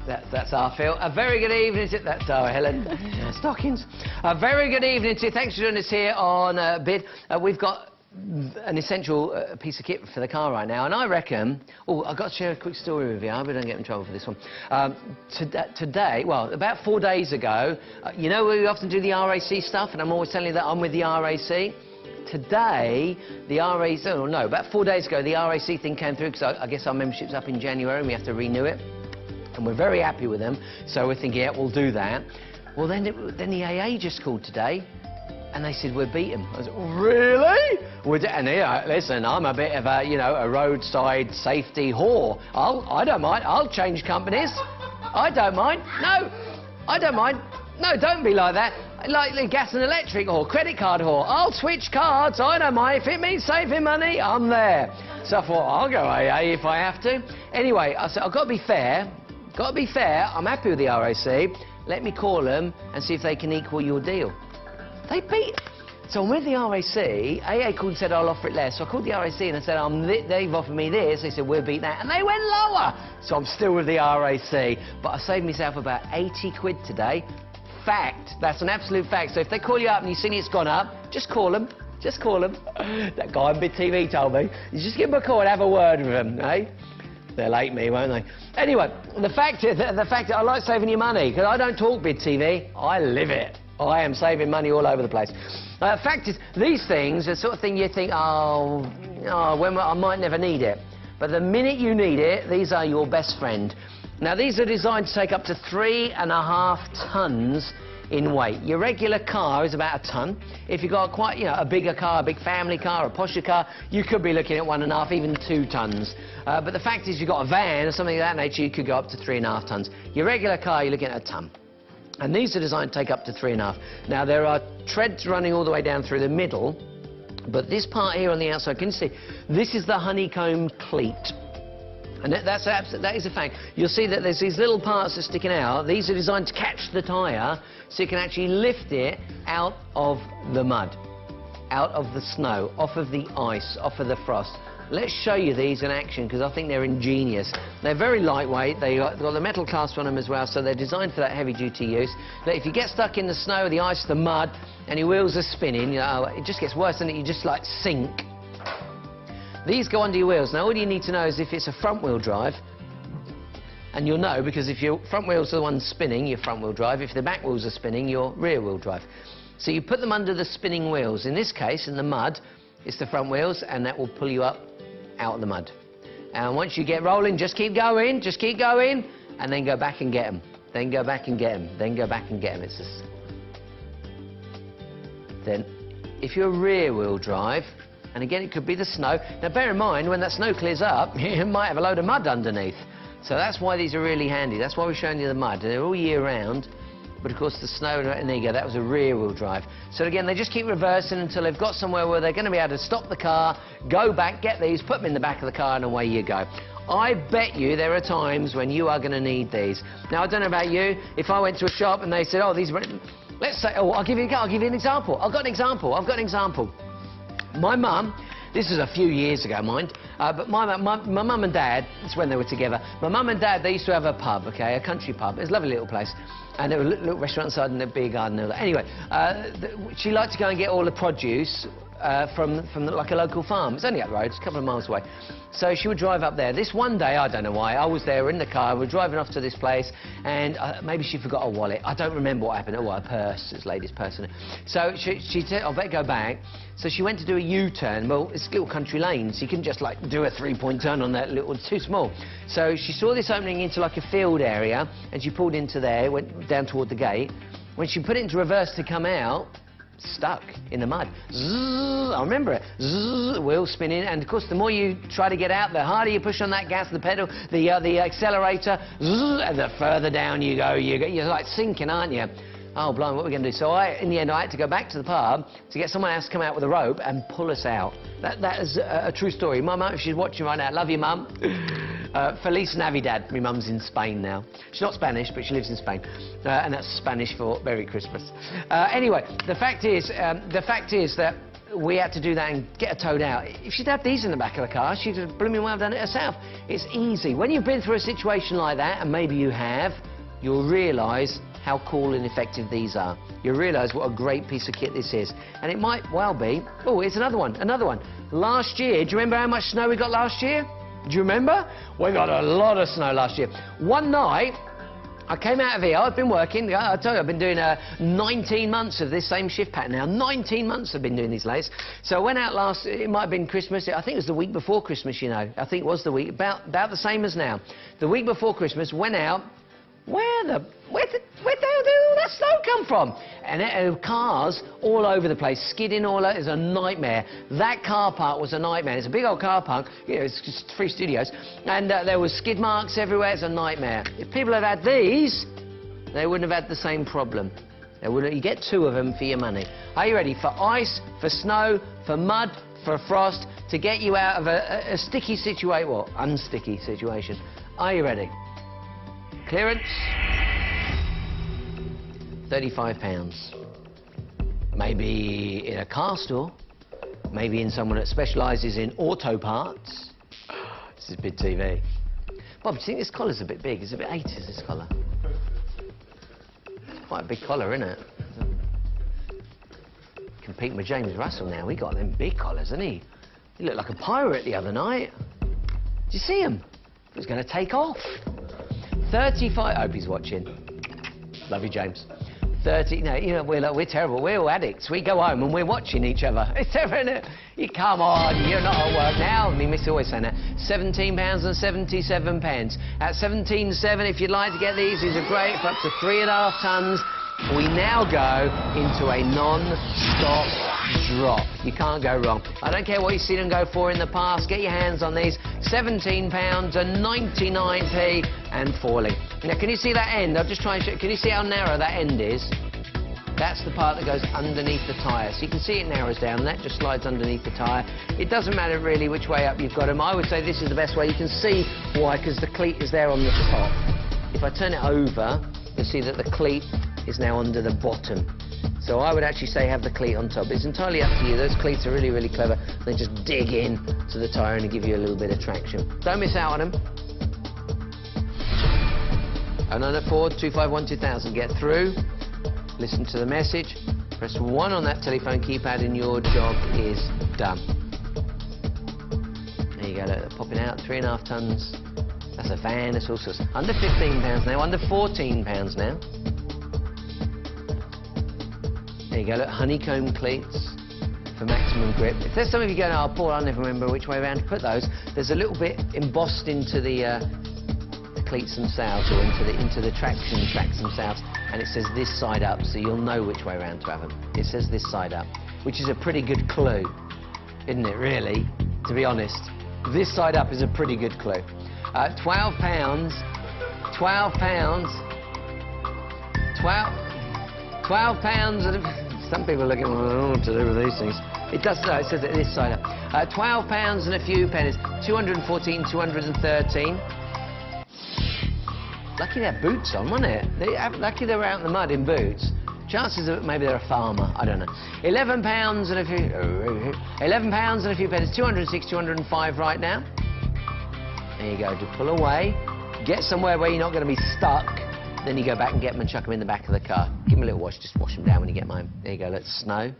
That's our Phil. A very good evening to... That's our Helen. Stockings. A very good evening to you. Thanks for joining us here on Bid. We've got an essential piece of kit for the car right now, and I reckon... Oh, I've got to share a quick story with you. I hope I don't get in trouble for this one. Today, well, about 4 days ago, you know we often do the RAC stuff, and I'm always telling you that I'm with the RAC. Today, the RAC... Oh, no, about 4 days ago, the RAC thing came through, because I guess our membership's up in January, and we have to renew it. And we're very happy with them, so we're thinking, yeah, we'll do that. Well, then the AA just called today, and they said, we're beaten. I said, really? And yeah, listen, I'm a bit of a, you know, a roadside safety whore. I don't mind. I'll change companies. I don't mind. No, I don't mind. No, don't be like that. Like the gas and electric whore, credit card whore. I'll switch cards. I don't mind. If it means saving money, I'm there. So I thought, I'll go AA if I have to. Anyway, I said, I've got to be fair. Got to be fair, I'm happy with the RAC. Let me call them and see if they can equal your deal. They beat... So I'm with the RAC, AA called and said I'll offer it less. So I called the RAC and I said, they've offered me this. They said, we'll beat that. And they went lower. So I'm still with the RAC. But I saved myself about 80 quid today. Fact. That's an absolute fact. So if they call you up and you see it's gone up, just call them. Just call them. That guy on Bid TV told me. You just give them a call and have a word with them, eh? They'll hate me, won't they? Anyway, the fact is I like saving you money, because I don't talk Bid TV, I live it. I am saving money all over the place. The fact is, these things are the sort of thing you think, when I might never need it. But the minute you need it, these are your best friend. Now, these are designed to take up to 3.5 tons in weight. Your regular car is about a ton. If you've got quite, you know, a bigger car, a big family car, a posher car, you could be looking at 1.5, even 2 tons. But the fact is, you've got a van or something of that nature, you could go up to 3.5 tons. Your regular car, you're looking at a ton. And these are designed to take up to 3.5. Now, there are treads running all the way down through the middle, but this part here on the outside, can you see? This is the honeycomb cleat. And that is a fact. You'll see that there's these little parts that are sticking out. These are designed to catch the tyre, so you can actually lift it out of the mud, out of the snow, off of the ice, off of the frost. Let's show you these in action, because I think they're ingenious. They're very lightweight. They've got the metal clasp on them as well, so they're designed for that heavy-duty use. That if you get stuck in the snow, the ice, the mud, and your wheels are spinning, you know, it just gets worse than it. You just, like, sink. These go under your wheels. Now, all you need to know is if it's a front-wheel drive, and you'll know, because if your front wheels are the ones spinning, your front-wheel drive. If the back wheels are spinning, your rear-wheel drive. So you put them under the spinning wheels. In this case, in the mud, it's the front wheels, and that will pull you up out of the mud. And once you get rolling, just keep going, and then go back and get them. Then go back and get them. Then go back and get them. It's just... Then, if you're rear-wheel drive, and again, it could be the snow. Now, bear in mind, when that snow clears up, you might have a load of mud underneath. So that's why these are really handy. That's why we're showing you the mud. They're all year round, but of course the snow, and there you go, that was a rear-wheel drive. So again, they just keep reversing until they've got somewhere where they're going to be able to stop the car, go back, get these, put them in the back of the car, and away you go. I bet you there are times when you are going to need these. Now, I don't know about you. If I went to a shop and they said, oh, these are... Let's say, oh, I'll give you an example. I've got an example. My mum, this is a few years ago, mind, but my mum and dad, it's when they were together, my mum and dad, they used to have a pub, okay, a country pub. It was a lovely little place. And there was a little restaurant inside and a beer garden and all that. Anyway, she liked to go and get all the produce from like a local farm. It's only up the road, it's a couple of miles away. So she would drive up there. This one day, I don't know why, I was there in the car, we were driving off to this place, and maybe she forgot her wallet. I don't remember what happened. Oh, her purse, this lady's purse. So she said, I better go back. So she went to do a U-turn. Well, it's a little country lane, so you can just, like, do a 3-point turn on that little, it's too small. So she saw this opening into, like, a field area, and she pulled into there, went down toward the gate. When she put it into reverse to come out, stuck in the mud. Zzz, I remember it. Zzz, wheel spinning, and of course the more you try to get out, the harder you push on that gas, the pedal, the accelerator, zzz, and the further down you go, you're like sinking, aren't you? Oh, blimey, what are we going to do? So in the end, I had to go back to the pub to get someone else to come out with a rope and pull us out. That is a true story. My mum, if she's watching right now, love you, Mum. Feliz Navidad. My mum's in Spain now. She's not Spanish, but she lives in Spain. And that's Spanish for Merry Christmas. Anyway, the fact is that we had to do that and get her towed out. If she'd had these in the back of the car, she'd have blooming well done it herself. It's easy. When you've been through a situation like that, and maybe you have, you'll realise how cool and effective these are. You'll realise what a great piece of kit this is. And it might well be... Oh, here's another one, another one. Last year, do you remember how much snow we got last year? Do you remember? We got a lot of snow last year. One night, I came out of here, I've been working, I tell you, I've been doing 19 months of this same shift pattern now. 19 months I've been doing these lates. So I went out last, it might have been Christmas, I think it was the week before Christmas, you know. I think it was the week, about the same as now. The week before Christmas, went out, where the hell did all that snow come from? And cars all over the place, skidding all over, it was a nightmare. That car park was a nightmare. It's a big old car park, you know, it's just 3 studios, and there was skid marks everywhere, it's a nightmare. If people had had these, they wouldn't have had the same problem. They wouldn't, you get 2 of them for your money. Are you ready for ice, for snow, for mud, for frost, to get you out of a sticky situation, well, unsticky situation? Are you ready? Clearance, £35. Maybe in a car store, maybe in someone that specialises in auto parts. This is a big TV. Bob, do you think this collar's a bit big? It's a bit 80s, this collar. It's quite a big collar, isn't it? Competing with James Russell now. He got them big collars, hasn't he? He looked like a pirate the other night. Did you see him? He was going to take off. 35, I hope he's watching. Love you, James. 30, no, you know, we're terrible. We're all addicts. We go home and we're watching each other. It's terrible, isn't it? You come on, you're not at work now. Me miss always saying that. £17.77. At 17.7, if you'd like to get these are great for up to 3.5 tons. We now go into a non-stop drop. You can't go wrong. I don't care what you've seen them go for in the past. Get your hands on these. £17.99 and falling. Now, can you see that end? I'll just try and show. Can you see how narrow that end is? That's the part that goes underneath the tyre. So you can see it narrows down, and that just slides underneath the tyre. It doesn't matter really which way up you've got them. I would say this is the best way. You can see why, because the cleat is there on the top. If I turn it over, you'll see that the cleat is now under the bottom. So I would actually say have the cleat on top. It's entirely up to you. Those cleats are really, really clever. They just dig in to the tyre and give you a little bit of traction. Don't miss out on them. 0904 251 2000. Get through. Listen to the message. Press 1 on that telephone keypad and your job is done. There you go. Look, popping out 3.5 tons. That's a van. It's all sorts. Under £15 now. Under £14 now. There you go, look, honeycomb cleats for maximum grip. If there's some of you going, oh, Paul, I never remember which way around to put those, there's a little bit embossed into the cleats themselves, or into the traction tracks themselves, and it says this side up, so you'll know which way around to have them. It says this side up, which is a pretty good clue, isn't it, really? To be honest, this side up is a pretty good clue. £12, £12, and some people are looking, well, I don't know what to do with these things. It does, no, it says it this side up. £12 and a few pennies. 214, 213. Lucky they had boots on, wasn't it? Lucky they were out in the mud in boots. Chances of it, maybe they're a farmer, I don't know. £11 and a few, £11 and a few pennies. 206, 205 right now. There you go, to pull away. Get somewhere where you're not going to be stuck. Then you go back and get them and chuck them in the back of the car. Give them a little wash, just wash them down when you get home. There you go, let's snow.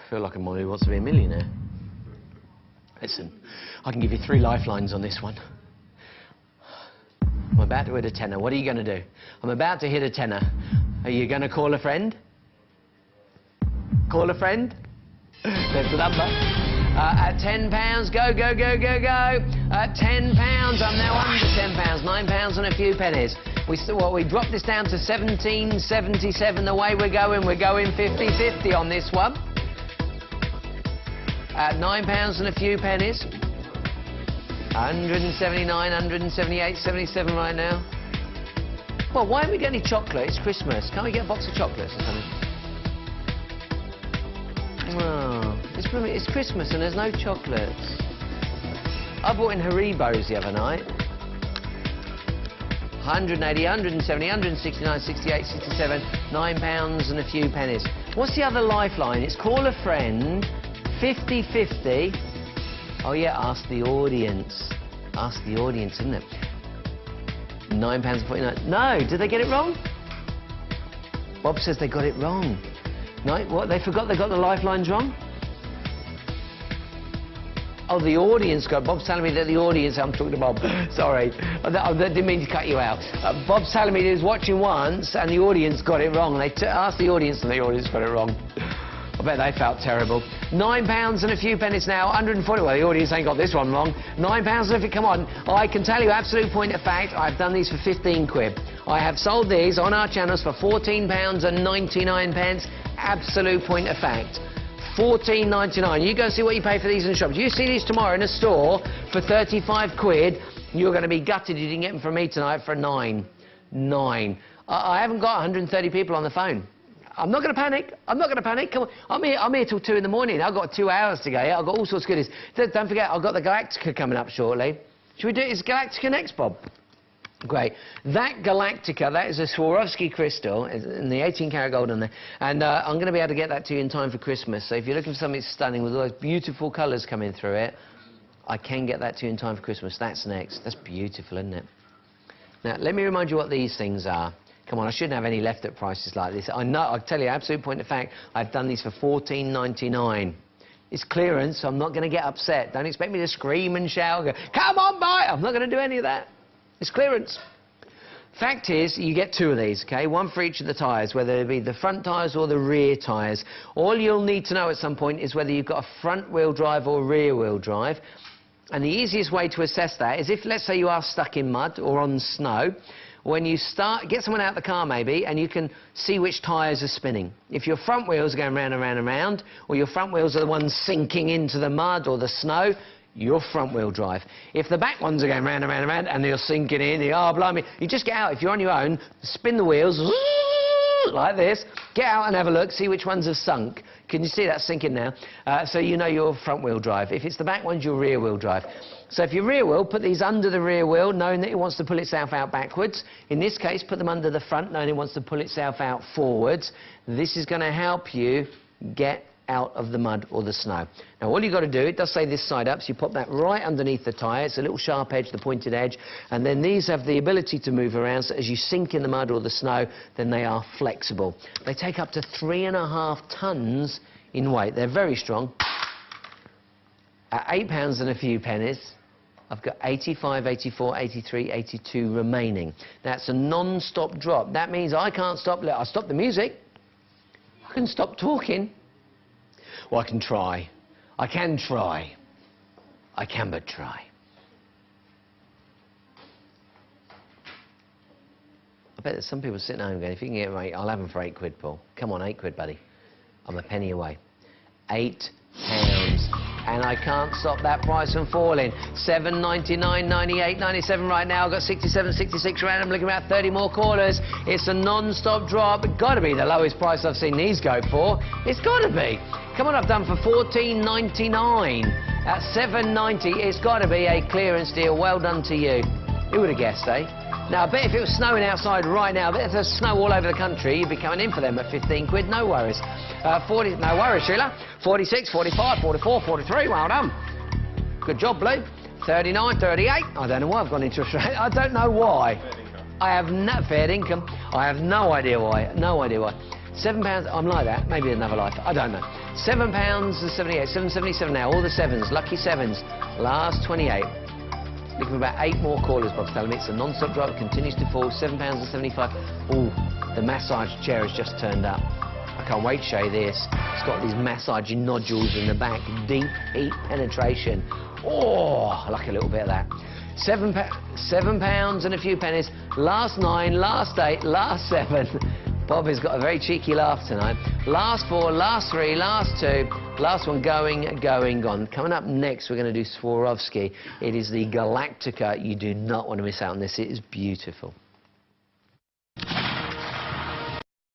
I feel like I'm one who wants to be a millionaire. Listen, I can give you 3 lifelines on this one. I'm about to hit a tenner. What are you going to do? I'm about to hit a tenner. Are you going to call a friend? Call a friend? There's the number. At £10, go, go, go, go, go. At £10, I'm now under £10, £9 and a few pennies. We dropped this down to 17.77. The way we're going 50-50 on this one. At £9 and a few pennies. 179, 178, 77 right now. Well, why haven't we got any chocolate? It's Christmas. Can't we get a box of chocolates or something? Oh, it's Christmas and there's no chocolates. I bought in Haribos the other night. 180, 170, 169, 68, 67, £9 and a few pennies. What's the other lifeline? It's call a friend, 50-50. Oh yeah, ask the audience. Ask the audience, isn't it? £9.49. No, did they get it wrong? Bob says they got it wrong. No, what? They forgot they got the lifelines wrong? Oh, the audience got... Bob's telling me that the audience... I'm talking to Bob. Sorry. I didn't mean to cut you out. Bob's telling me he was watching once and the audience got it wrong. They asked the audience and the audience got it wrong. I bet they felt terrible. £9 and a few pennies now, 140. Well, the audience ain't got this one wrong. £9 and a few. Come on. I can tell you, absolute point of fact, I've done these for 15 quid. I have sold these on our channels for £14.99. Absolute point of fact. £14.99. You go see what you pay for these in the shops. You see these tomorrow in a store for 35 quid, you're going to be gutted you didn't get them from me tonight for £9. I haven't got 130 people on the phone. I'm not going to panic. I'm not going to panic. Come on. I'm here till 2 in the morning. I've got 2 hours to go. I've got all sorts of goodies. Don't forget, I've got the Galactica coming up shortly. Should we do it? Is Galactica next, Bob? Great. That Galactica, that is a Swarovski crystal, and the 18-karat gold on there. And I'm going to be able to get that to you in time for Christmas. So if you're looking for something stunning with all those beautiful colours coming through it, I can get that to you in time for Christmas. That's next. That's beautiful, isn't it? Now, let me remind you what these things are. Come on, I shouldn't have any left at prices like this. I know, I'll tell you, absolute point of fact, I've done these for £14.99. It's clearance, so I'm not going to get upset. Don't expect me to scream and shout and go, come on, buy it. I'm not going to do any of that. It's clearance. Fact is, you get 2 of these, OK? One for each of the tyres, whether it be the front tyres or the rear tyres. All you'll need to know at some point is whether you've got a front-wheel drive or rear-wheel drive. And the easiest way to assess that is if, let's say, you are stuck in mud or on snow, when you start, get someone out of the car maybe, and you can see which tyres are spinning. If your front wheels are going round and round and round, or your front wheels are the ones sinking into the mud or the snow, you're front-wheel drive. If the back ones are going round and round and round, and they're sinking in, blimey, you just get out. If you're on your own, spin the wheels, like this, get out and have a look, see which ones have sunk. Can you see that sinking now? So you know you're front-wheel drive. If it's the back ones, you're rear-wheel drive. So if you're rear-wheel, put these under the rear wheel, knowing that it wants to pull itself out backwards. In this case, put them under the front, knowing it wants to pull itself out forwards. This is going to help you get out of the mud or the snow. Now, all you've got to do, it does say this side up, so you pop that right underneath the tyre. It's a little sharp edge, the pointed edge, and then these have the ability to move around, so as you sink in the mud or the snow, then they are flexible. They take up to 3.5 tonnes in weight. They're very strong. At £8 and a few pennies, I've got 85, 84, 83, 82 remaining. That's a non-stop drop. That means I can't stop. I'll stop the music. I can stop talking. Well, I can try. I can try. I can but try. I bet there's some people sitting home going, if you can get them 8, I'll have them for 8 quid, Paul. Come on, 8 quid, buddy. I'm a penny away. £8. And I can't stop that price from falling. 7.99, 98, 97 right now. I've got 67, 66 around. I'm looking at 30 more callers. It's a non-stop drop. It's got to be the lowest price I've seen these go for. It's got to be. Come on, I've done for £14.99. At £7.90, it's got to be a clearance deal. Well done to you. Who would have guessed, eh? Now, I bet if it was snowing outside right now, I bet if there's snow all over the country, you'd be coming in for them at 15 quid, no worries. 40, no worries, Sheila. 46, 45, 44, 43, well done. Good job, Blue. 39, 38, I don't know why I've gone into Australia. I don't know why. I have no fair income. I have no idea why. No idea why. £7, I'm like that, maybe another life, I don't know. £7 and 78, 7.77 now, all the 7s, lucky 7s, last 28. Looking for about 8 more callers, Bob's telling me. It's a non-stop drop, continues to fall, £7.75. Ooh, the massage chair has just turned up. I can't wait to show you this. It's got these massaging nodules in the back, deep heat penetration. Oh, I like a little bit of that. £7 and a few pennies, last 9, last 8, last 7. Bob has got a very cheeky laugh tonight. Last 4, last 3, last 2, last one going, gone. Coming up next, we're going to do Swarovski. It is the Galactica. You do not want to miss out on this. It is beautiful.